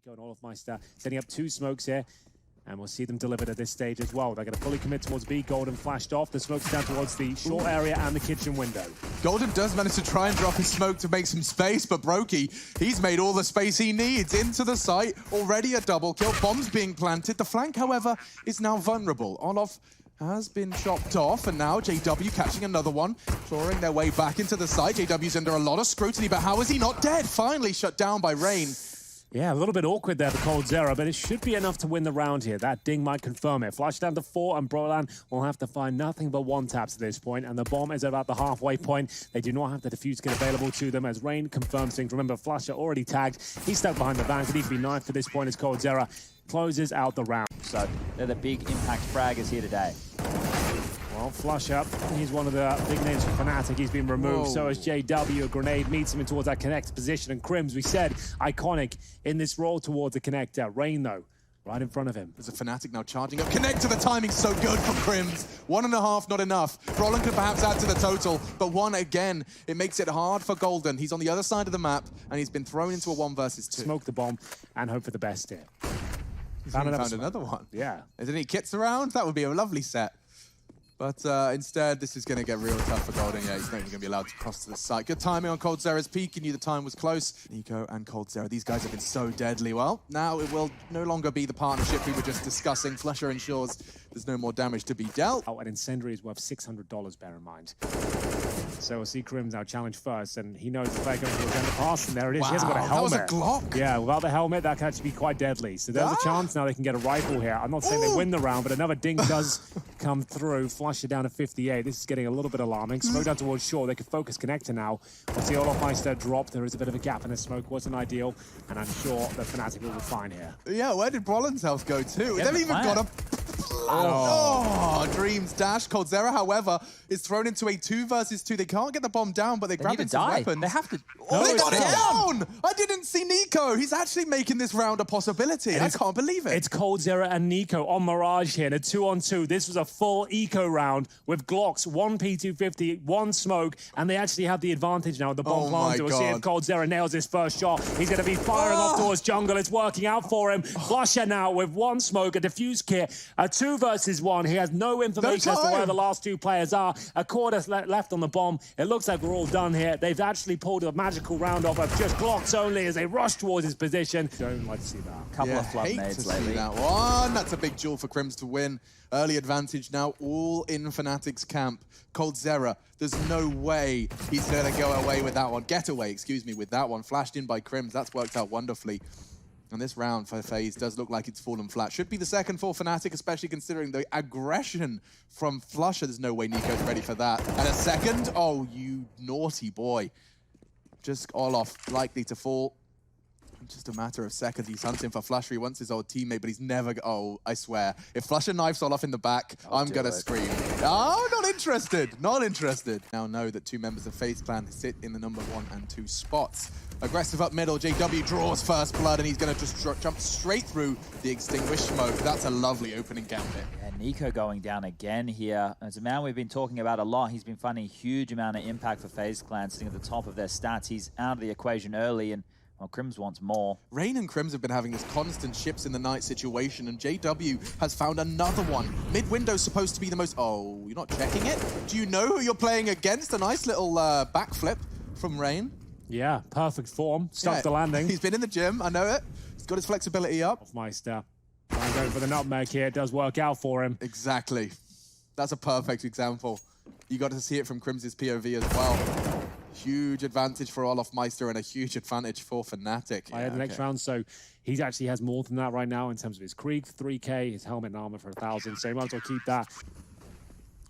Nico and Olofmeister setting up 2 smokes here. And we'll see them delivered at this stage as well. They're going to fully commit towards B. Golden flashed off. The smoke's down towards the short area and the kitchen window. Golden does manage to try and drop his smoke to make some space, but Brokey, he's made all the space he needs into the site. Already a double kill. Bombs being planted. The flank, however, is now vulnerable. Olof has been chopped off, and now JW catching another one, clawing their way back into the site. JW's under a lot of scrutiny, but how is he not dead? Finally shut down by Rain. Yeah, a little bit awkward there for coldzera, but it should be enough to win the round here. That ding might confirm it. Flash down to 4, and Brolan will have to find nothing but 1 taps at this point, and the bomb is about the halfway point. They do not have the defuse kit available to them as Rain confirms things. Remember, Flasher already tagged. He's stuck behind the bank. It needs to be knifed at this point as coldzera closes out the round. So they're the big impact fraggers here today. Well, Flush up. He's one of the big names for Fnatic. He's been removed. So is JW. A grenade meets him in towards that connect position. And Crims, we said, iconic in this roll towards the connector. Rain, though, right in front of him. There's a Fnatic now charging up. Connect to the timing's so good for Crims. 1.5, not enough. Roland could perhaps add to the total, but 1 again. It makes it hard for Golden. He's on the other side of the map, and he's been thrown into a 1 versus 2. Smoke the bomb and hope for the best here. Found another one. Yeah. Is there any kits around? That would be a lovely set. But instead, this is going to get real tough for Golden. Yeah, he's not even going to be allowed to cross to the site. Good timing on coldzera's peak. He knew the time was close. Nico and coldzera, these guys have been so deadly. Well, now it will no longer be the partnership we were just discussing. Flusher ensures there's no more damage to be dealt. Oh, an incendiary is worth $600, bear in mind. So we'll see Crims now challenge first, and he knows the player going to the pass, and there it is. Wow, he hasn't got a helmet. That was a Glock. Yeah, without the helmet, that can actually be quite deadly. So there's a chance now they can get a rifle here. I'm not saying they win the round, but another ding does come through. Flush it down to 58. This is getting a little bit alarming. Smoke down towards shore. They can focus connector now. We'll see Olofmeister drop. There is a bit of a gap in the smoke. Wasn't ideal, and I'm sure the Fnatic will be fine here. Yeah, where did Brolan's health go to? They've even got a... Oh, Dreams dash. coldzera, however, is thrown into a 2 versus 2. They can't get the bomb down, but they grab into weapons. They have to... Oh, they got it down! I didn't see Nico. He's actually making this round a possibility. I can't believe it. It's coldzera and Nico on Mirage here in a 2-on-2. This was a full eco round with Glocks, 1 P250, 1 smoke, and they actually have the advantage now. The bomb planted. We'll see if coldzera nails his first shot. He's going to be firing off towards jungle. It's working out for him. Flusher now with 1 smoke, a defuse kit, a 2 versus 1. He has no information as to where the last 2 players are. A quarter left on the bomb. It looks like we're all done here. They've actually pulled a magical round off of just Glocks only as they rush towards his position. Don't like to see that. Couple of flood nades lately. That one. That's a big jewel for Crims to win. Early advantage now, all in Fnatic's camp. coldzera, there's no way he's going to go away with that one. Get away, excuse me, with that one. Flashed in by Crims. That's worked out wonderfully. And this round for FaZe does look like it's fallen flat. Should be the second for Fnatic, especially considering the aggression from Flusher. There's no way Nico's ready for that. And a second? Oh, you naughty boy. Just Olof likely to fall. Just a matter of seconds. He's hunting for Flusher. He wants his old teammate, but he's never... Oh, I swear. If Flusher knifes Olof in the back, I'm going to scream. Oh, not interested. Not interested. Now know that 2 members of FaZe clan sit in the number 1 and 2 spots. Aggressive up middle. JW draws first blood, and he's going to just jump straight through the extinguished smoke. That's a lovely opening gambit. Yeah, Nico going down again here. As a man we've been talking about a lot, he's been finding a huge amount of impact for FaZe clan, sitting at the top of their stats. He's out of the equation early, and well, Crims wants more. Rain and Crims have been having this constant ships in the night situation, and JW has found another one. Mid-window's supposed to be the most... Oh, you're not checking it? Do you know who you're playing against? A nice little backflip from Rain. Yeah, perfect form. Stuff the landing. He's been in the gym, I know it. He's got his flexibility up. Olofmeister. Trying to go for the nutmeg here. It does work out for him. Exactly. That's a perfect example. You got to see it from Crims' POV as well. Huge advantage for Olofmeister and a huge advantage for Fnatic. I had the next round, so he actually has more than that right now in terms of his Krieg, 3K, his helmet and armor for 1,000, so he might as well keep that.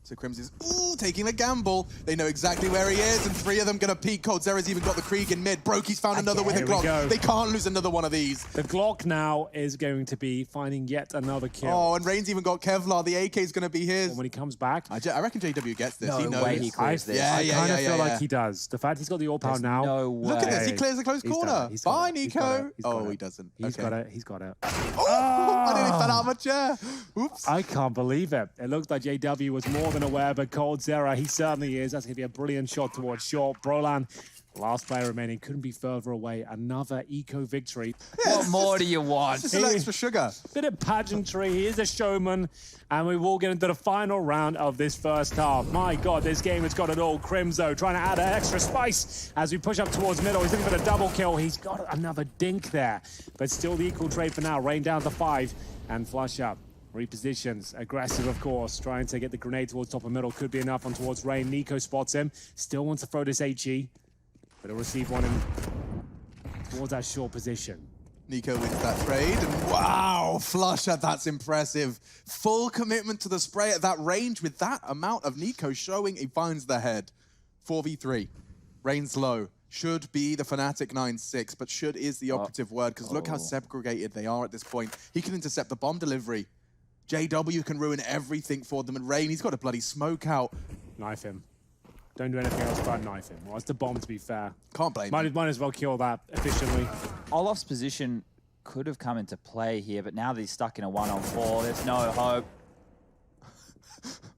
So Crims is, taking a gamble. They know exactly where he is, and 3 of them gonna peek. coldzera's even got the Krieg in mid. Brokey's found another with a Glock. They can't lose another one of these. The Glock now is going to be finding yet another kill. Oh, and Rain's even got Kevlar. The AK's gonna be his. When he comes back. I reckon JW gets this. No he knows. way he clears this. I kind of feel like he does. The fact he's got the all power now. No way. Look at this. He clears a close corner. Bye, Nico. He doesn't. He's got it. He's got it. I nearly fell out of my chair. Oops. I can't believe it. It looks like JW was more than aware, but coldzera, he certainly is. That's going to be a brilliant shot towards short. Brolan Last player remaining, couldn't be further away. Another eco victory. Yeah, What more do you want? Just an extra sugar. Bit of pageantry, he is a showman, and we will get into the final round of this first half. My God, this game has got it all. Crimzo trying to add an extra spice as we push up towards middle. He's looking for the double kill. He's got another dink there, but still the equal trade for now. Rain down to 5 and flush up. Repositions, aggressive of course, trying to get the grenade towards top of middle. Could be enough on towards Rain. Nico spots him, still wants to throw this HE, but he'll receive one in towards that short position. Nico wins that trade, and wow, Flusher, that's impressive. Full commitment to the spray at that range with that amount of Nico showing he finds the head. 4v3, Rain's low. Should be the Fnatic 9-6, but should is the operative word, because look how segregated they are at this point. He can intercept the bomb delivery. JW can ruin everything for them, and Rain, he's got a bloody smoke out. Knife him. Don't do anything else but knife him. Well, it's the bomb, to be fair. Can't blame him. Might as well kill that efficiently. Olaf's position could have come into play here, but now that he's stuck in a 1-on-4, there's no hope.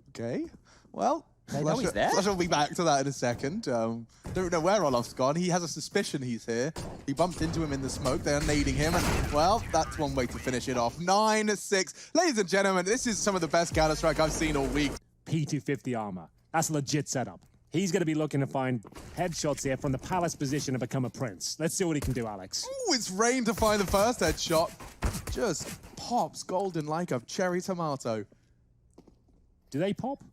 Okay, well, They know he's there. Flusher will be back to that in a second. Don't know where Olaf's gone. He has a suspicion he's here. He bumped into him in the smoke. They are nading him. And, well, that's one way to finish it off. 9-6. Ladies and gentlemen, this is some of the best Counter-Strike I've seen all week. P250 armor. That's a legit setup. He's going to be looking to find headshots here from the palace position and become a prince. Let's see what he can do, Alex. Ooh, it's Rain to find the first headshot. Just pops Golden like a cherry tomato. Do they pop?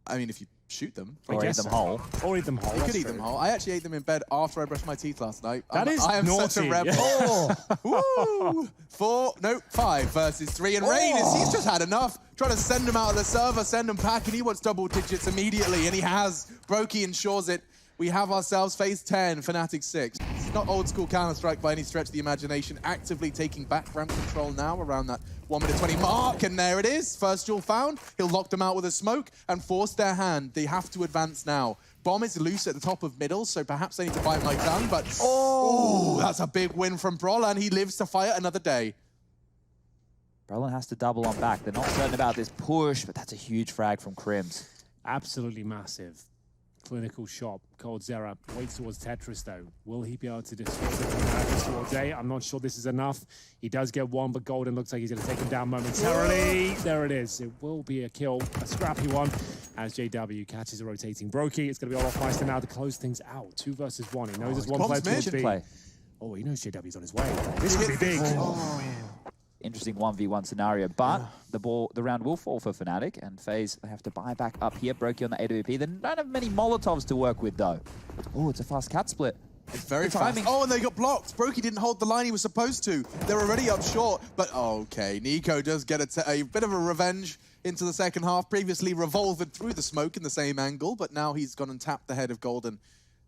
I mean, if you shoot them. Or eat them whole. Or eat them whole. You could eat them whole. I actually ate them in bed after I brushed my teeth last night. That is I am naughty. such a rebel. Woo! 5 versus 3. And Rain, he's just had enough. Trying to send him out of the server, send him packing. He wants double digits immediately, and he has. Brokey ensures it. We have ourselves FaZe 10, Fnatic 6. It's not old school Counter-Strike by any stretch of the imagination. Actively taking back ramp control now around that 1:20 mark, and there it is. First duel found. He'll lock them out with a smoke and force their hand. They have to advance now. Bomb is loose at the top of middle, so perhaps they need to bite my tongue, but oh, that's a big win from Brawl, and he lives to fight another day. Brolin has to double on back. They're not certain about this push, but that's a huge frag from Crims. Absolutely massive. Clinical shot. Cold Zera waits towards Tetris, though. Will he be able to destroy the towards A? I'm not sure this is enough. He does get one, but Golden looks like he's going to take him down momentarily. There it is. It will be a kill, a scrappy one, as JW catches a rotating Brokey. It's going to be Olaf Meister now to close things out. 2 versus 1. He knows there's one player towards B. Oh, he knows JW's on his way. This could be big. Interesting 1v1 scenario, but the round will fall for Fnatic, and FaZe, they have to buy back up here. Brokey on the AWP. They don't have many Molotovs to work with, though. Oh, it's a fast cat split. It's very fast. Oh, and they got blocked. Brokey didn't hold the line he was supposed to. They're already up short, but okay. Nico does get a bit of a revenge into the second half. Previously revolvered through the smoke in the same angle, but now he's gone and tapped the head of Golden.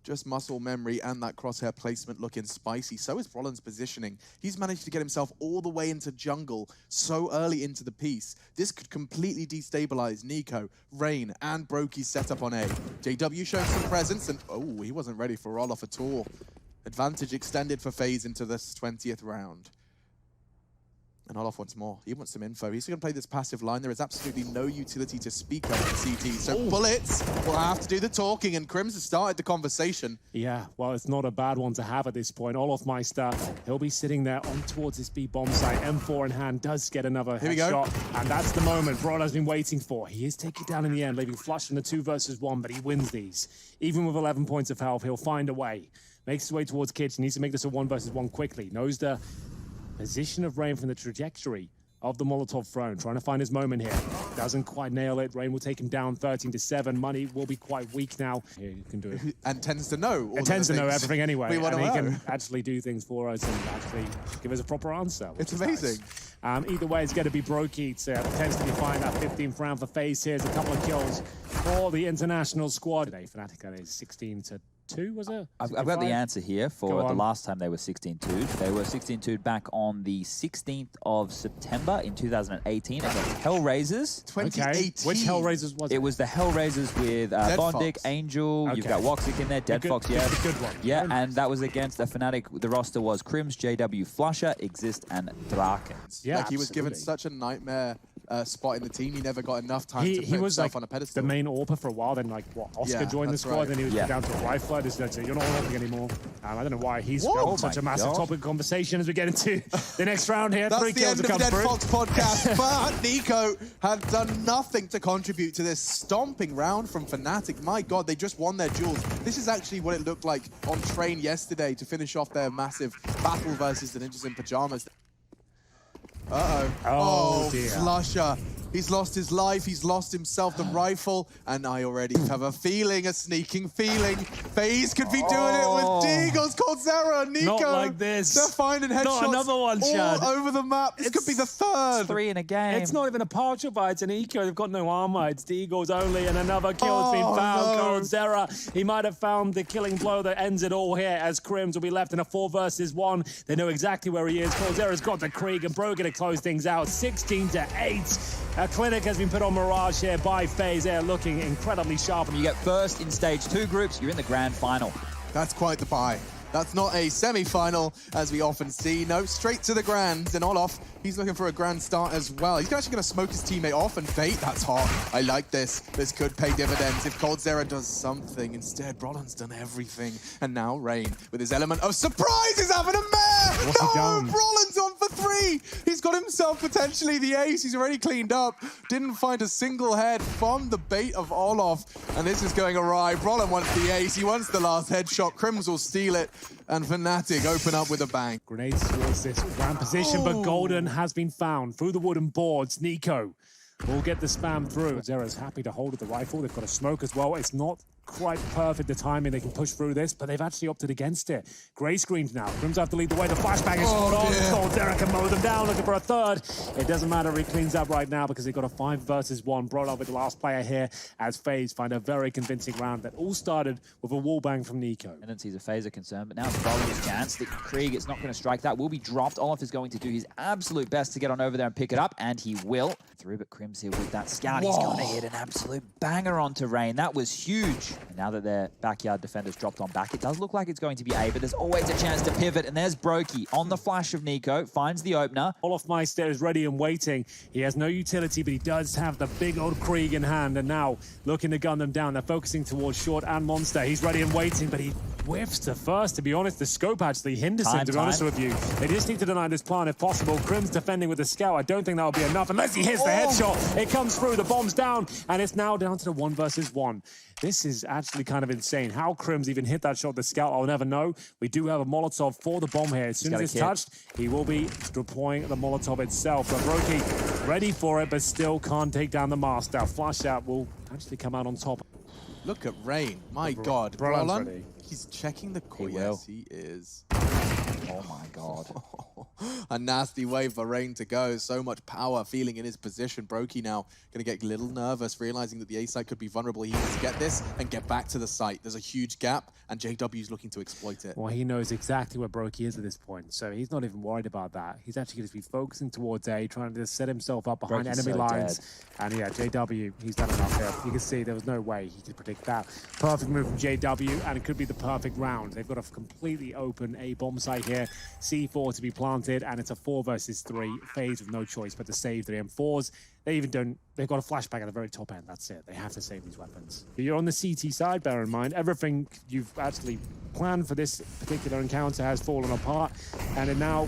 Just muscle memory and that crosshair placement looking spicy. So is Brolin's positioning. He's managed to get himself all the way into jungle so early into the piece. This could completely destabilize Nico, Rain, and Brokey's setup on A. JW showing some presence, and oh, he wasn't ready for Olaf at all. Advantage extended for FaZe into this 20th round. And Olaf wants more. He wants some info. He's going to play this passive line. There is absolutely no utility to speak of in CT. So Bullets will have to do the talking, and Crims has started the conversation. Yeah, well, it's not a bad one to have at this point. Olaf Meister, he'll be sitting there on towards this B bomb site. M4 in hand, does get another headshot. And that's the moment Brawl has been waiting for. He is taken down in the end, leaving Flush in the 2 versus 1, but he wins these. Even with 11 points of health, he'll find a way. Makes his way towards Kitchen. Needs to make this a 1 versus 1 quickly. Knows the position of Rain from the trajectory of the Molotov throne, trying to find his moment here. Doesn't quite nail it. Rain will take him down 13-7. Money will be quite weak now. Here, you can do it. And tends to know all It tends to know everything anyway. We want to and he know. can actually do things for us and actually give us a proper answer. It's amazing. Nice. Either way, it's going to be Brokey to potentially find that 15th round for FaZe. Here's a couple of kills for the international squad. Today, Fnatic is 16-2, was it? I've got the answer here for the last time they were 16-2'd. They were 16-2'd back on the 16th of September in 2018 against Hellraisers. 2018. Okay. Which Hellraisers was it? It was the Hellraisers with Bondic, Fox. Angel, you've got Woxic in there, Dead Fox, yeah. The good one. Yeah, and that was against a Fnatic. The roster was Crims, JW, Flusher, Exist, and Draken. Yeah, Like he was given absolutely. such a nightmare spot in the team. He never got enough time to put he was himself like on a pedestal. the main AWPer for a while, then like what, Oscar joined the squad, right. then he was down to a rifler. This is you're not AWPing anymore. I don't know why he's such a massive topic of conversation as we get into the next round here. That's 3 the kills end to of come the Dead through. Fox podcast, but Nico had done nothing to contribute to this stomping round from Fnatic. My God, they just won their duels. This is actually what it looked like on Train yesterday to finish off their massive battle versus the Ninjas in Pajamas. Uh-oh. Oh, dear. Flusher. He's lost his life, he's lost himself, the rifle, and I already have a feeling, a sneaking feeling. FaZe could be doing it with Deagles, coldzera, Nico. Not like this. They're finding headshots Not another one, Chad. all over the map. This could be the third. 3 in a game. It's not even a partial buy, it's an eco. They've got no armor. It's Deagles only, and another kill has been found. No. coldzera, he might have found the killing blow that ends it all here as Crims will be left in a 4 versus 1. They know exactly where he is. coldzera's got the Krieg, and Brogan to close things out. 16-8. A clinic has been put on Mirage here by FaZe. They're looking incredibly sharp. You get first in stage 2 groups, you're in the grand final. That's quite the buy. That's not a semi-final, as we often see. No, straight to the grand. And Olof, he's looking for a grand start as well. He's actually going to smoke his teammate off and bait. That's hot. I like this. This could pay dividends if coldzera does something. Instead, Brolan's done everything. And now Rain, with his element of surprise, is having a mare! What's he done? Brolan's on for 3! He's got himself potentially the ace. He's already cleaned up. Didn't find a single head from the bait of Olof. And this is going awry. Brolan wants the ace. He wants the last headshot. Crims will steal it. And Fnatic open up with a bang. Grenades towards this ground position, but Golden has been found through the wooden boards. Nico will get the spam through. Zera's happy to hold the rifle. They've got a smoke as well. It's not quite perfect, the timing. They can push through this, but they've actually opted against it. Grey screens now. Crims have to lead the way. The flashbang is spot on. coldzera can mow them down, looking for a third. It doesn't matter. He cleans up right now because they've got a 5 versus 1. Brought up with the last player here as FaZe find a very convincing round that all started with a wall bang from Nico. Tendencies of FaZe are concerned, but now it's Brolan's chance. The Krieg is not going to strike. That will be dropped. Olof is going to do his absolute best to get on over there and pick it up, and he will. Through, but Crims here with that scout. He's going to hit an absolute banger onto Rain. That was huge. And now that their backyard defenders dropped on back, it does look like it's going to be A, but there's always a chance to pivot, and there's Brokey on the flash of Nico, finds the opener. Olof Meister is ready and waiting. He has no utility, but he does have the big old Krieg in hand, and now looking to gun them down. They're focusing towards Short and Monster. He's ready and waiting, but he whiffs to first. To be honest, the scope actually hinders him, to be honest with you. They just need to deny this plan if possible. Crims defending with the scout. I don't think that'll be enough unless he hits the headshot. It comes through, the bomb's down, and it's now down to the 1 versus 1. This is actually kind of insane. How Crims even hit that shot, the scout, I'll never know. We do have a Molotov for the bomb here. As soon as it's touched, he will be deploying the Molotov itself. But Brokey ready for it, but still can't take down the master. Flash out will actually come out on top. Look at Rain. My God. Brolan's Brolan, ready. he's checking the core. He will. Yes, he is. Oh my God. A nasty way for Rain to go. So much power feeling in his position. Brokey now going to get a little nervous, realizing that the A site could be vulnerable. He needs to get this and get back to the site. There's a huge gap, and JW's looking to exploit it. Well, he knows exactly where Brokey is at this point, so he's not even worried about that. He's actually going to be focusing towards A, trying to set himself up behind Brokey's enemy so lines. dead. And yeah, JW, he's done enough here. You can see there was no way he could predict that. Perfect move from JW, and it could be the perfect round. They've got a completely open A bomb site here. C4 to be planted, and it's a 4 versus 3. FaZe with no choice but to save the M4s. They even don't, they've got a flashbang at the very top end. That's it. They have to save these weapons. But you're on the CT side, bear in mind. Everything you've actually planned for this particular encounter has fallen apart. And then now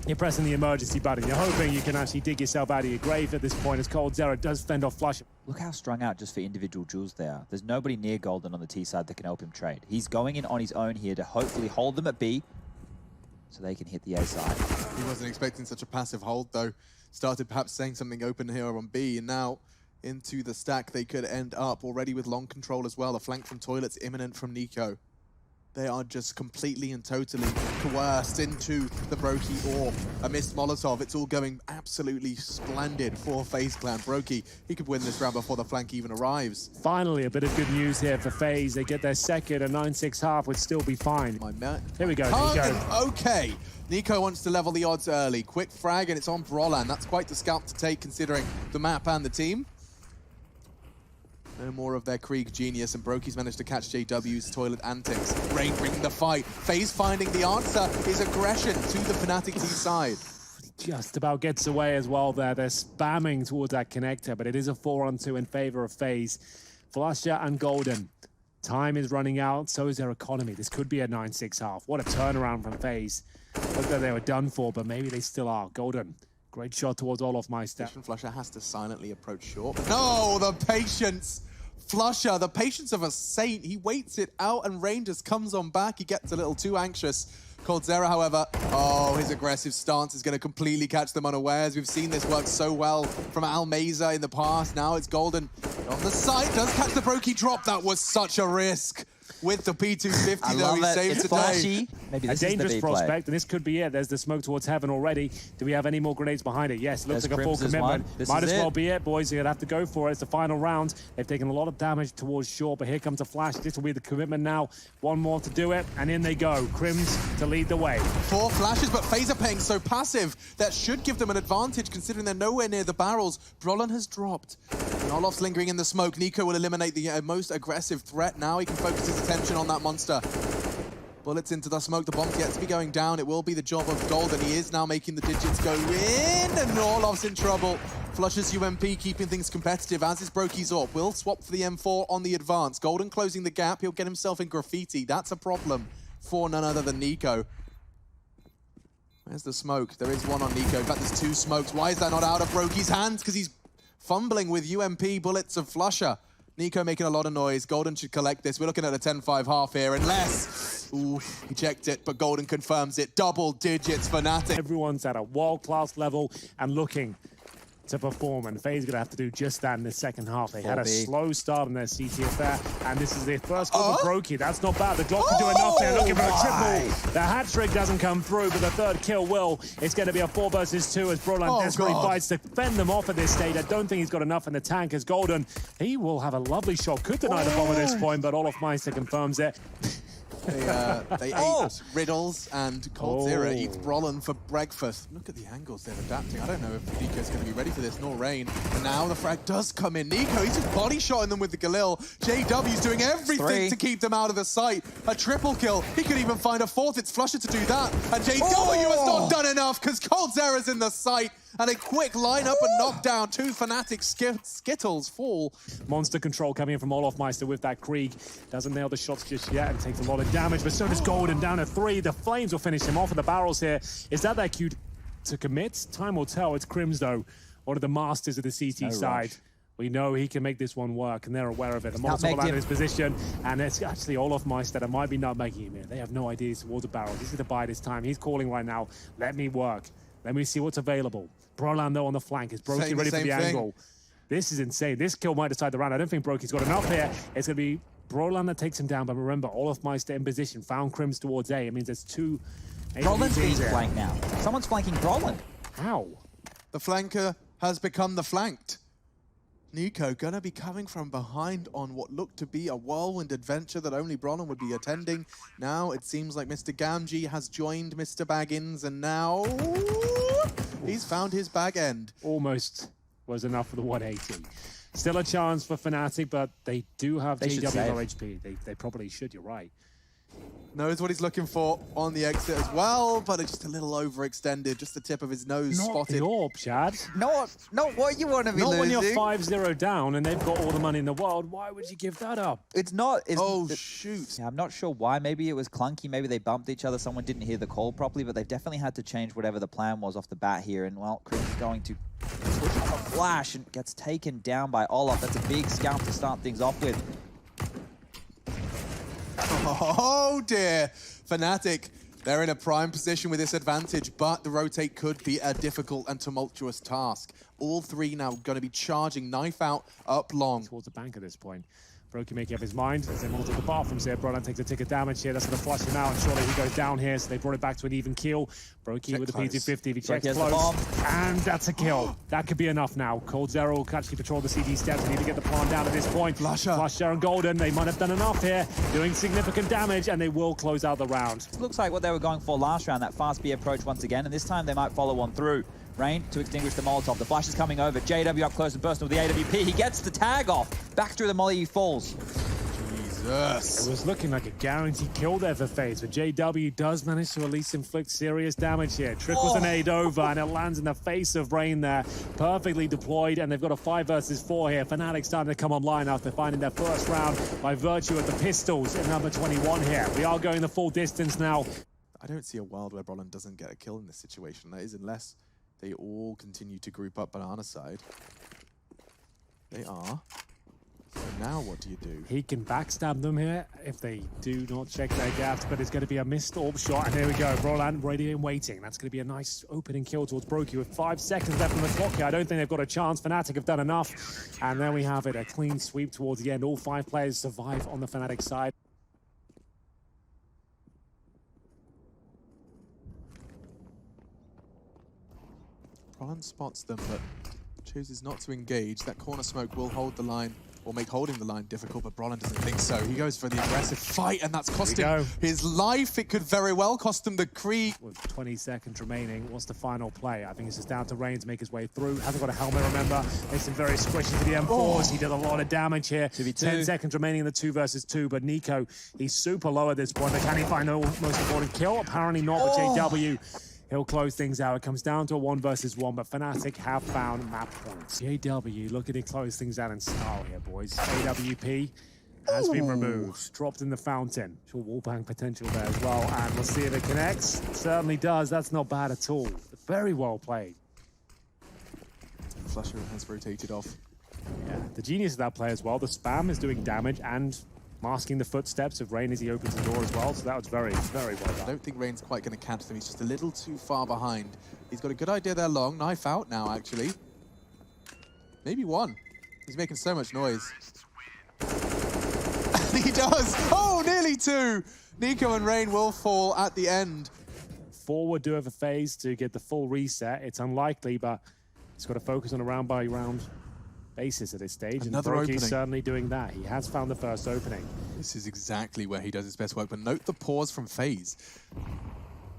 you're pressing the emergency button. You're hoping you can actually dig yourself out of your grave at this point as coldzera does fend off flush. Look how strung out just for individual duels there. There's nobody near Golden on the T side that can help him trade. He's going in on his own here to hopefully hold them at B so they can hit the A side. He wasn't expecting such a passive hold, though. Started perhaps saying something open here on B, and now into the stack they could end up already with long control as well. A flank from Toilets imminent from Nico. They are just completely and totally coerced into the Brokey or a missed Molotov. It's all going absolutely splendid for FaZe Clan. Brokey, he could win this round before the flank even arrives. Finally, a bit of good news here for FaZe. They get their second, a 9-6 half would still be fine. My man. Here we go, Nico. Okay. Nico wants to level the odds early. Quick frag, and it's on Brolan. That's quite the scalp to take, considering the map and the team. No more of their Krieg genius, and Brokey's managed to catch JW's toilet antics. Rain bringing the fight. FaZe finding the answer is aggression to the Fnatic team side. just about gets away as well there. They're spamming towards that connector, but it is a 4-on-2 in favor of FaZe. Flusher and Golden. Time is running out, so is their economy. This could be a 9-6 half. What a turnaround from FaZe. Looked like they were done for, but maybe they still are. Golden, great shot towards Olofmeister. Flusher has to silently approach short. No, the patience! Flusher, the patience of a saint. He waits it out and Rain just comes on back. He gets a little too anxious. coldzera, however, his aggressive stance is going to completely catch them unawares. We've seen this work so well from Almeza in the past. Now it's Golden on the side, does catch the Brokey drop. That was such a risk. With the P250 though, he saved today. Flashy. Maybe this a dangerous is the prospect, and this could be it. There's the smoke towards heaven already. Do we have any more grenades behind it? Yes, looks like a full commitment. Might as well be it, boys. You're gonna have to go for it. It's the final round. They've taken a lot of damage towards short, but here comes a flash. This will be the commitment now. One more to do it, and in they go. Crims to lead the way. 4 flashes, but FaZe are playing so passive. That should give them an advantage, considering they're nowhere near the barrels. Brolin has dropped. And Olof's lingering in the smoke. Nico will eliminate the most aggressive threat now. He can focus his attention on that monster. Bullets into the smoke. The bomb's yet to be going down. It will be the job of Golden. He is now making the digits go in, and Olof's in trouble. Flushes UMP, keeping things competitive, as is Brokey's AWP. Will swap for the M4 on the advance. Golden closing the gap. He'll get himself in graffiti. That's a problem for none other than Nico. Where's the smoke? There is one on Nico. In fact, there's 2 smokes. Why is that not out of Brokey's hands? Because he's fumbling with UMP bullets of Flusher. Nico making a lot of noise. Golden should collect this. We're looking at a 10-5 half here, unless... Ooh, he checked it, but Golden confirms it. Double digits, Fnatic. Everyone's at a world-class level and looking to perform, and FaZe going to have to do just that in the second half. They had a slow start in their CT affair, and this is their first goal for Brokey. That's not bad. The Glock can do enough. They're looking for a triple. The hat trick doesn't come through, but the third kill will. It's going to be a 4 versus 2 as Brolan desperately fights to fend them off at this stage. I don't think he's got enough in the tank as Golden. He will have a lovely shot. Could deny the bomb at this point, but Olofmeister confirms it. They ate Riddles, and coldzera eats Brolin for breakfast. Look at the angles they're adapting. I don't know if Nico's going to be ready for this, nor Rain. And now the frag does come in. Nico, he's just body shotting them with the Galil. JW's doing everything to keep them out of the sight. A triple kill. He could even find a 4th. It's Flusher to do that. And JW has not done enough because coldzera's in the sight. And a quick lineup and knockdown. 2 Fnatic Skittles fall. Monster control coming in from Olofmeister with that Krieg. Doesn't nail the shots just yet and takes a lot of damage, but so does Golden down to 3. The Flames will finish him off with the barrels here. Is that their cue to commit? Time will tell. It's Crims, though, one of the masters of the CT side. We know he can make this one work, and they're aware of it. The Molotov will out of his position, and it's actually Olofmeister that might be nutmegging him here. They have no ideas towards the barrel. He's going to buy this time. He's calling right now, let me work. Let me see what's available. Brolan, though, on the flank. Is Brokey ready for the angle? This is insane. This kill might decide the round. I don't think Brokey's got enough here. It's going to be Brolan that takes him down, but remember, Olofmeister in position. Found Crims towards A. It means there's 2 Brolan's being flanked now. Someone's flanking Brolan. How? The flanker has become the flanked. Nico gonna be coming from behind on what looked to be a whirlwind adventure that only Brolin would be attending. Now it seems like Mr. Gamgee has joined Mr. Baggins, and now he's found his bag end. Almost was enough for the 180. Still a chance for Fnatic, but they do have JW low HP. They probably should, you're right. Knows what he's looking for on the exit as well, but it's just a little overextended. Just the tip of his nose spotted. Not the AWP, Chad. Not what you want to be losing. Not when you're 5-0 down and they've got all the money in the world. Why would you give that up? It's not. Shoot. Yeah, I'm not sure why. Maybe it was clunky. Maybe they bumped each other. Someone didn't hear the call properly, but they've definitely had to change whatever the plan was off the bat here. And, well, Chris is going to switch on a flash and gets taken down by Olof. That's a big scalp to start things off with. Oh dear, Fnatic, they're in a prime position with this advantage, but the rotate could be a difficult and tumultuous task. All 3 now going to be charging, knife out, up long. Towards the bank at this point. Brokey making up his mind as they move to the bathrooms here. Brolan takes a tick of damage here. That's going to flush him out, and surely he goes down here. So they brought it back to an even kill. Brokey with the P250. He checks close, and that's a kill. That could be enough now. coldzera will actually patrol the CD steps. They need to get the plant down at this point. Flusher and Golden, they might have done enough here, doing significant damage, and they will close out the round. It looks like what they were going for last round, that fast B approach once again, and this time they might follow on through. Rain to extinguish the Molotov. The flash is coming over. JW up close and personal with the AWP. He gets the tag off. Back through the molly, he falls. Jesus. It was looking like a guaranteed kill there for FaZe, but JW does manage to at least inflict serious damage here. Trickles an aid over, and it lands in the face of Rain there. Perfectly deployed, and they've got a 5 versus 4 here. Fnatic starting to come online after finding their first round by virtue of the pistols in number 21 here. We are going the full distance now. I don't see a world where Brolin doesn't get a kill in this situation. That is, unless they all continue to group up banana side. They are. So now what do you do? He can backstab them here if they do not check their gaps, but it's going to be a missed orb shot, and here we go. Brolan ready and waiting. That's going to be a nice opening kill towards Brokey with 5 seconds left on the clock here. I don't think they've got a chance. Fnatic have done enough, and then we have it, a clean sweep towards the end. All 5 players survive on the Fnatic side. Brolin spots them, but chooses not to engage. That corner smoke will hold the line, or make holding the line difficult, but Brolin doesn't think so. He goes for the aggressive fight, and that's cost him his life. It could very well cost him the Kree. With 20 seconds remaining, what's the final play? I think it's just down to Rain to make his way through. Hasn't got a helmet, remember. Makes him very squishy to the M4s. He did a lot of damage here. 10 seconds remaining in the 2 versus 2, but Nico, he's super low at this point. But can he find the most important kill? Apparently not, but JW, he'll close things out. It comes down to a 1 versus 1, but Fnatic have found map points. JW looking to close things out in style here, boys. AWP has been removed, dropped in the fountain. Sure, wallbang potential there as well, and we'll see if it connects. It certainly does. That's not bad at all. Very well played. Flusher has rotated off. Yeah, the genius of that play as well. The spam is doing damage and masking the footsteps of Rain as he opens the door as well, so that was very, very well done. I don't think Rain's quite going to catch them. He's just a little too far behind. He's got a good idea there long. Knife out now, actually. Maybe 1. He's making so much noise. He does! Oh, nearly 2! Nico and Rain will fall at the end. 4 would do it for FaZe to get the full reset. It's unlikely, but he's got to focus on a round-by-round basis at this stage. Another and opening. Brokey's certainly doing that. He has found the first opening. This is exactly where he does his best work, but note the pause from FaZe.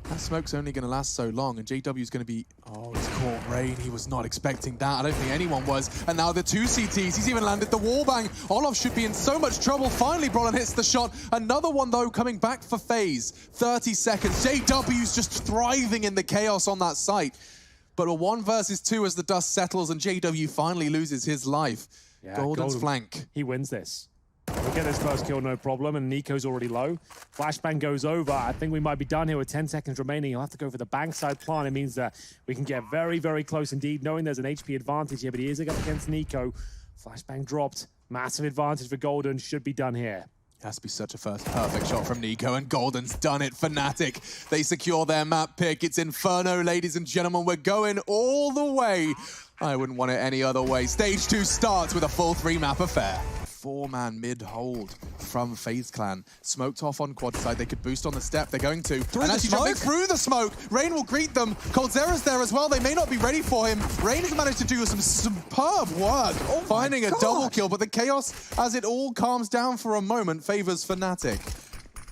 That smoke's only going to last so long, and JW's going to be... Oh, he's caught Rain. He was not expecting that. I don't think anyone was. And now the 2 CTs. He's even landed the wallbang. Olaf should be in so much trouble. Finally, Brolin hits the shot. Another one, though, coming back for FaZe. 30 seconds. JW's just thriving in the chaos on that site. But a 1 versus 2 as the dust settles, and JW finally loses his life. Yeah, Golden's flank. He wins this. We'll get this first kill, no problem, and Nico's already low. Flashbang goes over. I think we might be done here with 10 seconds remaining. He'll have to go for the bankside plan. It means that we can get very, very close indeed, knowing there's an HP advantage here, but he is up against Nico. Flashbang dropped. Massive advantage for Golden. Should be done here. It has to be such a first perfect shot from Nico, and Golden's done it. Fnatic, they secure their map pick. It's Inferno, ladies and gentlemen. We're going all the way. I wouldn't want it any other way. Stage 2 starts with a full 3-map affair. 4-man mid-hold from FaZe Clan. Smoked off on quad side. They could boost on the step. They're going to. And actually jumping through the smoke. Rain will greet them. coldzera's there as well. They may not be ready for him. Rain has managed to do some superb work, finding a double kill. But the chaos, as it all calms down for a moment, favors Fnatic.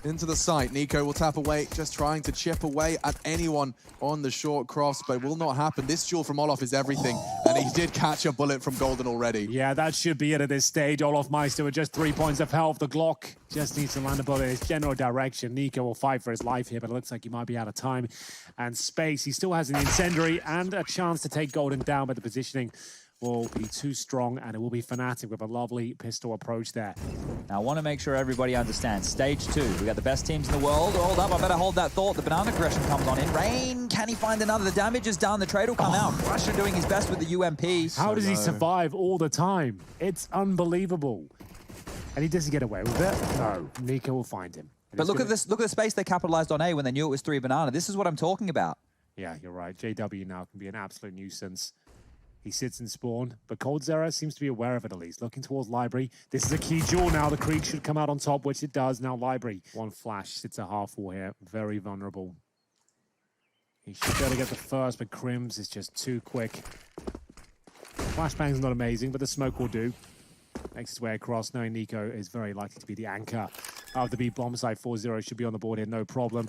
Into the site. Nico will tap away, just trying to chip away at anyone on the short cross, but it will not happen. This duel from Olaf is everything, and he did catch a bullet from Golden already. Yeah, that should be it at this stage. Olaf Meister with just 3 points of health. The Glock just needs to land a bullet in his general direction. Nico will fight for his life here, but it looks like he might be out of time and space. He still has an incendiary and a chance to take Golden down, but the positioning will be too strong, and it will be Fnatic with a lovely pistol approach there. Now, I want to make sure everybody understands. Stage 2, we got the best teams in the world. Hold up, I better hold that thought. The banana aggression comes on in. Rain, can he find another? The damage is done. The trade will come out. Crusher doing his best with the UMP. How does he survive all the time? It's unbelievable. And he doesn't get away with it. No, Nico will find him. But look at this. Look at the space they capitalized on A when they knew it was 3 banana. This is what I'm talking about. Yeah, you're right. JW now can be an absolute nuisance. He sits in spawn, but coldzera seems to be aware of it at least. Looking towards Library. This is a key duel now. The Creek should come out on top, which it does. Now Library. 1 flash, sits at half wall here. Very vulnerable. He should be able to get the first, but Crims is just too quick. Flashbang's not amazing, but the smoke will do. Makes his way across, knowing Nico is very likely to be the anchor of the B bomb side. 4-0 should be on the board here, no problem.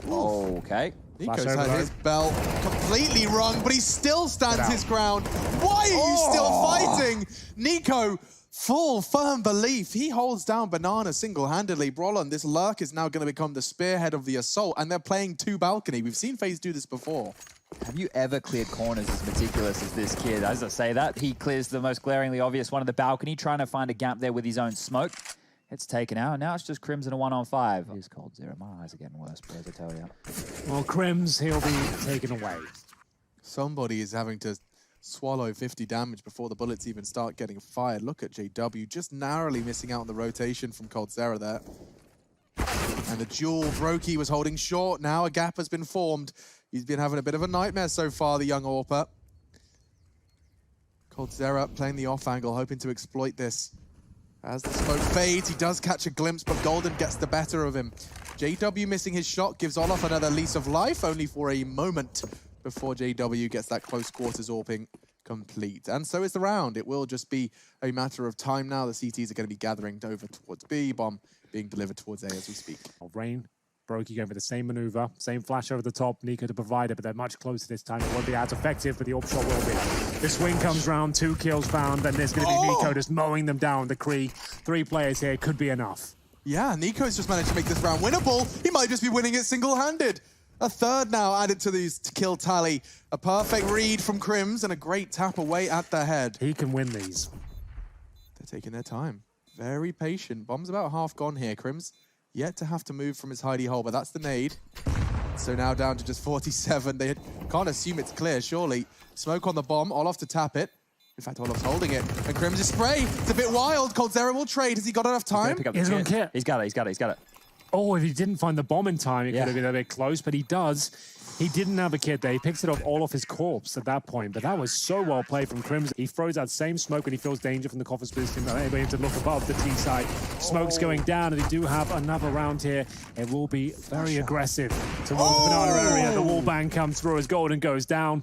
Okay. Nico's had his belt completely wrong, but he still stands his ground. Why are you still fighting? Nico full, firm belief. He holds down Banana single-handedly. Brolin, this lurk is now going to become the spearhead of the assault, and they're playing 2 balcony. We've seen FaZe do this before. Have you ever cleared corners as meticulous as this kid? As I say that, he clears the most glaringly obvious one of the balcony, trying to find a gap there with his own smoke. It's taken out, and now it's just Crimson a 1-on-5. Here's Cold Zero. My eyes are getting worse, boys, I tell you. Well, Crims, he'll be taken away. Somebody is having to swallow 50 damage before the bullets even start getting fired. Look at JW, just narrowly missing out on the rotation from Cold Zero there. And the duel, Brokey was holding short. Now a gap has been formed. He's been having a bit of a nightmare so far, the young AWPer. Cold Zero playing the off angle, hoping to exploit this. As the smoke fades, he does catch a glimpse, but Golden gets the better of him. JW missing his shot gives Olof another lease of life, only for a moment before JW gets that close quarters AWPing complete. And so is the round. It will just be a matter of time now. The CTs are going to be gathering over towards B, bomb being delivered towards A as we speak. Rain, Brokey going for the same maneuver, same flash over the top, Nico to provide it, but they're much closer this time. It won't be as effective, but the AWP shot will be. The swing comes round, 2 kills found, and there's going to be Nico just mowing them down. The Krieg, 3 players here, could be enough. Yeah, Nico's just managed to make this round winnable. He might just be winning it single-handed. A third now added to these kill tally. A perfect read from Crims and a great tap away at the head. He can win these. They're taking their time. Very patient. Bomb's about half gone here. Crims yet to have to move from his hidey hole, but that's the nade. So now down to just 47. They can't assume it's clear, surely. Smoke on the bomb. Olof to tap it. In fact, Olof's holding it. And Crims' spray. It's a bit wild. Cold Zero will trade. Has he got enough time? He's on kit. He's got it. Oh, if he didn't find the bomb in time, it could have been a bit close, but he does. He didn't have a kit there. He picks it all off his corpse at that point, but that was so well played from Crims. He throws that same smoke when he feels danger from the coffers boosting, able to look above the T side. Smoke's going down, and they do have another round here. It will be very aggressive towards the banana area. The wall bang comes through as Golden goes down.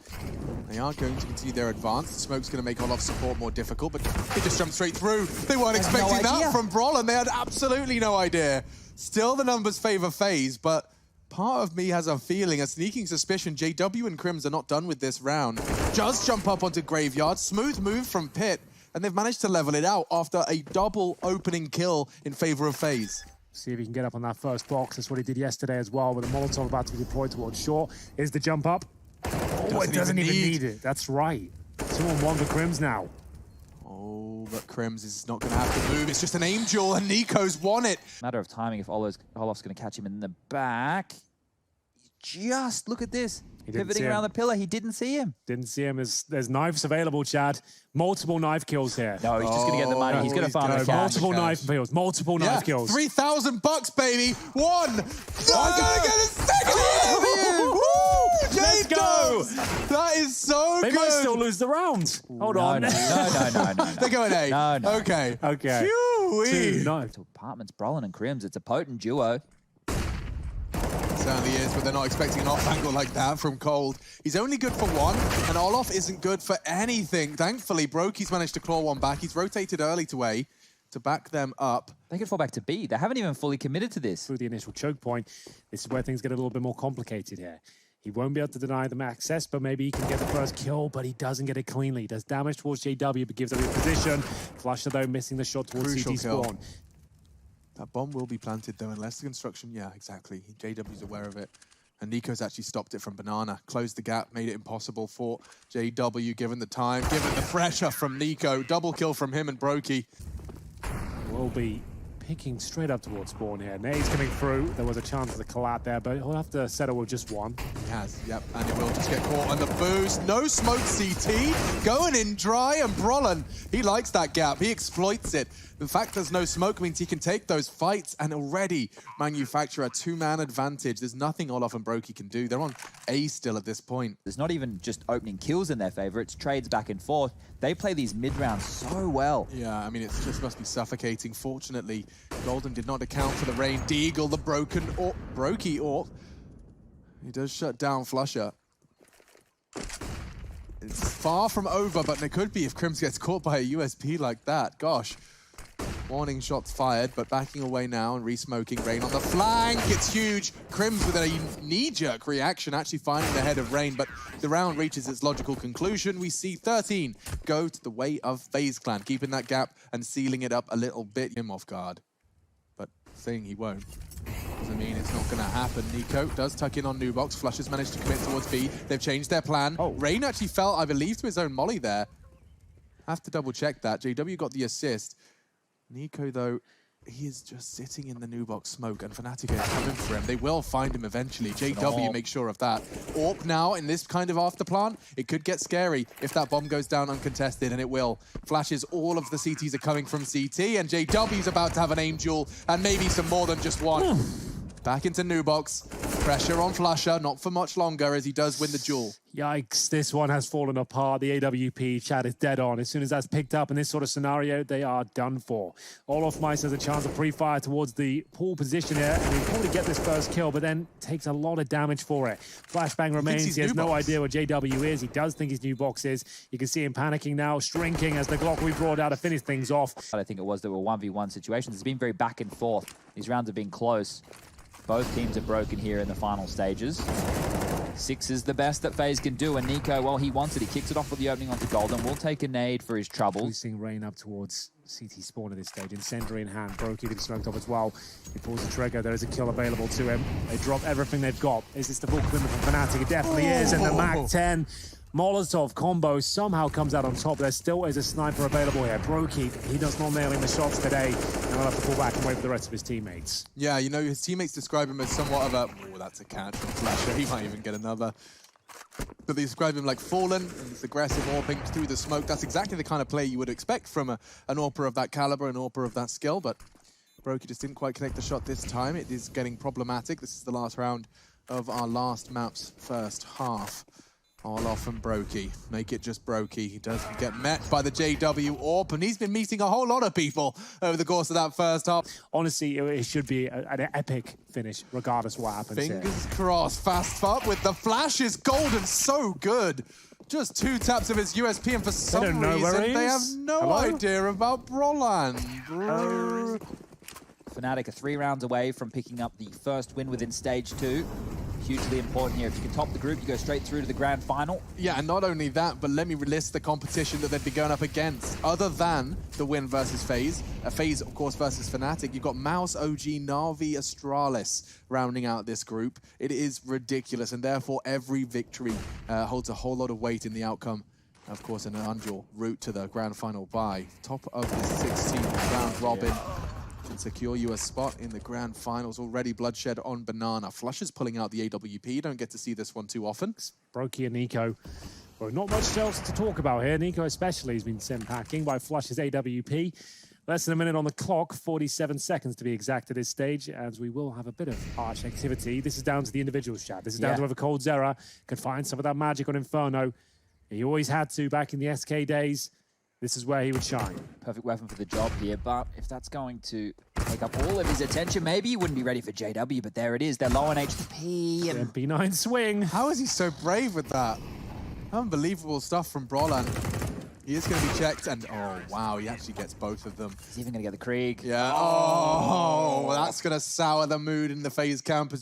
They are going to continue their advance. The smoke's going to make Olof's support more difficult, but he just jumped straight through. They weren't expecting that from Brolin. They had absolutely no idea. Still, the numbers favor FaZe, but part of me has a feeling, a sneaking suspicion, JW and Crims are not done with this round. Just jump up onto Graveyard, smooth move from Pit, and they've managed to level it out after a double opening kill in favor of FaZe. See if he can get up on that first box. That's what he did yesterday as well, with a Molotov about to be deployed towards short. Is the jump up? Oh, it doesn't even need it. That's right. 2-on-1 for Crims now. Oh, but Crims is not going to have to move. It's just an aim duel, and Nico's won it. Matter of timing if Olof's going to catch him in the back. Just look at this. Pivoting around the pillar, he didn't see him. Didn't see him. There's knives available, Chad. Multiple knife kills here. No, he's just going to get the money. He's going to farm the cash. Multiple knife kills. Multiple knife kills. $3,000, baby. One. No, I'm going to get a second. Let's go. That is so good. They might still lose the round. Hold on. No. They're going A. No. Okay. Phew-wee. To apartments, Brolin and Crims. It's a potent duo. Certainly is, but they're not expecting an off angle like that from Cold. He's only good for one, and Olof isn't good for anything. Thankfully, Brokey's managed to claw one back. He's rotated early to A to back them up. They could fall back to B. They haven't even fully committed to this. Through the initial choke point, this is where things get a little bit more complicated here. He won't be able to deny them access, but maybe he can get the first kill, but he doesn't get it cleanly. He does damage towards JW, but gives up his position. Flusher, though, missing the shot towards CT spawn. That bomb will be planted, though, unless the construction... Yeah, exactly. JW's aware of it. And Nico's actually stopped it from Banana. Closed the gap, made it impossible for JW, given the time, given the pressure from Nico. Double kill from him and Brokey. Will be picking straight up towards spawn here. Nade's coming through. There was a chance of the collat there, but he'll have to settle with just one. He has, yep. And he will just get caught on the boost. No smoke CT. Going in dry, and Brolin, he likes that gap. He exploits it. The fact there's no smoke means he can take those fights and already manufacture a 2-man advantage. There's nothing Olof and Brokey can do. They're on A still at this point. There's not even just opening kills in their favor. It's trades back and forth. They play these mid-rounds so well. Yeah, I mean, it just must be suffocating. Fortunately, Golden did not account for the rain. Deagle, the broken Brokey AWP. He does shut down Flusher. It's far from over, but it could be if Crims gets caught by a USP like that. Gosh. Warning shots fired, but backing away now and re-smoking. Rain on the flank, it's huge. Crims with a knee-jerk reaction, actually finding the head of Rain, but the round reaches its logical conclusion. We see 13 go to the way of FaZe Clan, keeping that gap and sealing it up a little bit. Him off guard, but saying he won't doesn't mean it's not going to happen. Nico does tuck in on Nubox. Flush has managed to commit towards B. They've changed their plan. Rain actually fell, I believe, to his own molly there. Have to double check that. JW got the assist. Nico, though, he is just sitting in the Nubox smoke, and Fnatic are coming for him. They will find him eventually. JW makes sure of that. AWP now in this kind of after plan, it could get scary if that bomb goes down uncontested, and it will. Flashes, all of the CTs are coming from CT, and JW's about to have an aim duel, and maybe some more than just one. Back into Nubox. Pressure on Flusher, not for much longer as he does win the duel. Yikes, this one has fallen apart. The AWP chat is dead on. As soon as that's picked up in this sort of scenario, they are done for. Olofmeister has a chance to pre-fire towards the pool position here, and he'll probably get this first kill, but then takes a lot of damage for it. Flashbang remains. He has no idea what JW is. He does think his Nubox is. You can see him panicking now, shrinking as the Glock we brought out to finish things off. I think it was, there were 1v1 situations. It's been very back and forth. These rounds have been close. Both teams are broken here in the final stages. 6 is the best that FaZe can do, and Nico, well, he wants it. He kicks it off with the opening onto Golden. Will take a nade for his troubles. We're seeing Rain up towards CT spawn at this stage. Incendiary in hand. Brokey being smoked off as well. He pulls the trigger. There is a kill available to him. They drop everything they've got. Is this the full commitment from Fnatic? It definitely is. And the Mac 10 Molotov combo somehow comes out on top. There still is a sniper available here. Brokey, he does not nail in the shots today. And I'll have to pull back and wait for the rest of his teammates. Yeah, you know, his teammates describe him as somewhat of a... Oh, that's a catch from Flasher. He might even get another. But they describe him like fallen, and he's aggressive, AWPing through the smoke. That's exactly the kind of play you would expect from an AWPer of that caliber, an AWPer of that skill. But Brokey just didn't quite connect the shot this time. It is getting problematic. This is the last round of our last map's first half. Olof and Brokey. Make it just Brokey. He does get met by the JW AWP, and he's been meeting a whole lot of people over the course of that first half. Honestly, it should be an epic finish, regardless of what happens. Fingers crossed. Fast up with the flashes. Golden, so good. Just 2 taps of his USP, and for some reason, they have no idea about Brolan. Fnatic are 3 rounds away from picking up the first win within stage 2. Hugely important here. If you can top the group, you go straight through to the grand final. Yeah, and not only that, but let me list the competition that they'd be going up against. Other than the win versus FaZe, FaZe, of course, versus Fnatic, you've got Mouse, OG, Na'Vi, Astralis rounding out this group. It is ridiculous, and therefore every victory holds a whole lot of weight in the outcome. Of course, an undual route to the grand final bye. Top of the 16th round robin. Can secure you a spot in the grand finals. Already bloodshed on Banana. Flush is pulling out the AWP. You don't get to see this one too often. Brokey and Nico. Well, not much else to talk about here. Nico especially has been sent packing by Flush's AWP. Less than a minute on the clock, 47 seconds to be exact at this stage, as we will have a bit of arch activity. This is down to the individuals, chat. This is down to whether coldzera can find some of that magic on Inferno. He always had to back in the SK days. This is where he would shine. Perfect weapon for the job here, but if that's going to take up all of his attention, maybe he wouldn't be ready for JW, but there it is. They're low on HP. And B9 swing. How is he so brave with that? Unbelievable stuff from Brolan. He is going to be checked, and oh, wow, he actually gets both of them. He's even going to get the Krieg. Yeah, oh, that's going to sour the mood in the FaZe camp.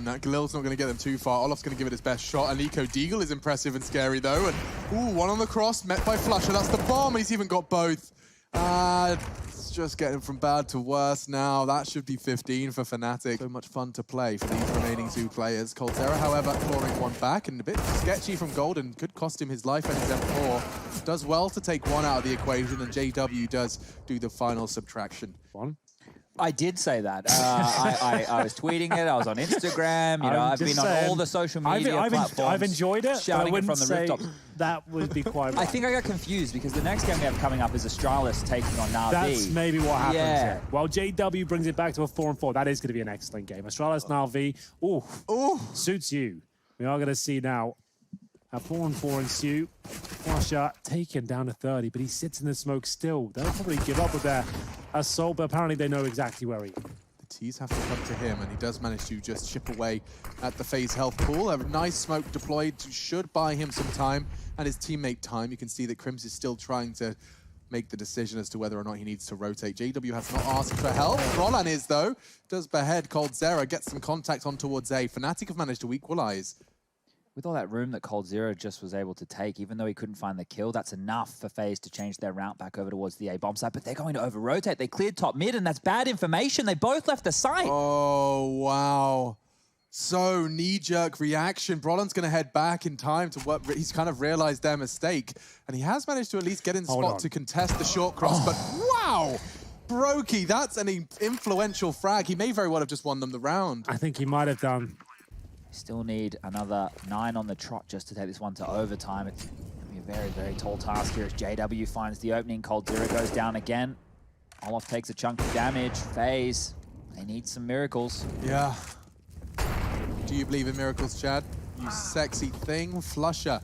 That Galil's not going to get them too far. Olof's going to give it his best shot. And Nico Deagle is impressive and scary, though. And, ooh, one on the cross, met by Flusher. That's the bomb. He's even got both. It's just getting from bad to worse now. That should be 15 for Fnatic. So much fun to play for these remaining 2 players. coldzera, however, clawing one back. And a bit sketchy from Golden. Could cost him his life and his M4. Does well to take one out of the equation. And JW does do the final subtraction. One. I did say that. I was tweeting it. I was on Instagram. You know, I've been on all the social media platforms. I've enjoyed it. Shouting it from the rooftops. That would be quite. I think I got confused because the next game we have coming up is Astralis taking on Na'Vi. That's maybe what happens here. Well, JW brings it back to a 4-4. That is going to be an excellent game. Astralis, Na'Vi. Ooh, suits you. We are going to see now a 4-4 ensue. Flusher taken down to 30, but he sits in the smoke still. They'll probably give up with their assault, but apparently they know exactly where he is. The T's have to come to him, and he does manage to just chip away at the FaZe health pool. A nice smoke deployed should buy him some time, and his teammate time. You can see that Crims is still trying to make the decision as to whether or not he needs to rotate. JW has not asked for help. Roland is, though. Does behead coldzera, gets some contact on towards A. Fnatic have managed to equalize. With all that room that coldzera just was able to take, even though he couldn't find the kill, that's enough for FaZe to change their route back over towards the A bomb site. But they're going to over-rotate. They cleared top mid, and that's bad information. They both left the site. Oh, wow. So, knee-jerk reaction. Brolin's going to head back in time to what he's kind of realized their mistake. And he has managed to at least get in spot to contest the short cross. But wow! Brokey, that's an influential frag. He may very well have just won them the round. I think he might have done. Still need another 9 on the trot just to take this one to overtime. It's going to be a very, very tall task here as JW finds the opening. coldzera goes down again. Olof takes a chunk of damage. FaZe, they need some miracles. Yeah. Do you believe in miracles, Chad? You sexy thing. Flusher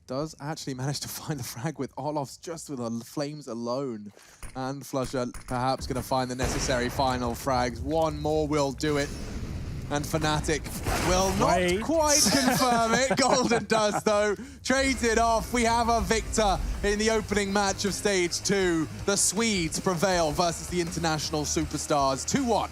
does actually manage to find the frag with Olof's just with the flames alone. And Flusher perhaps going to find the necessary final frags. One more will do it. And Fnatic will not quite confirm it. Golden does, though. Trades it off. We have a victor in the opening match of Stage 2. The Swedes prevail versus the international superstars. 2-1.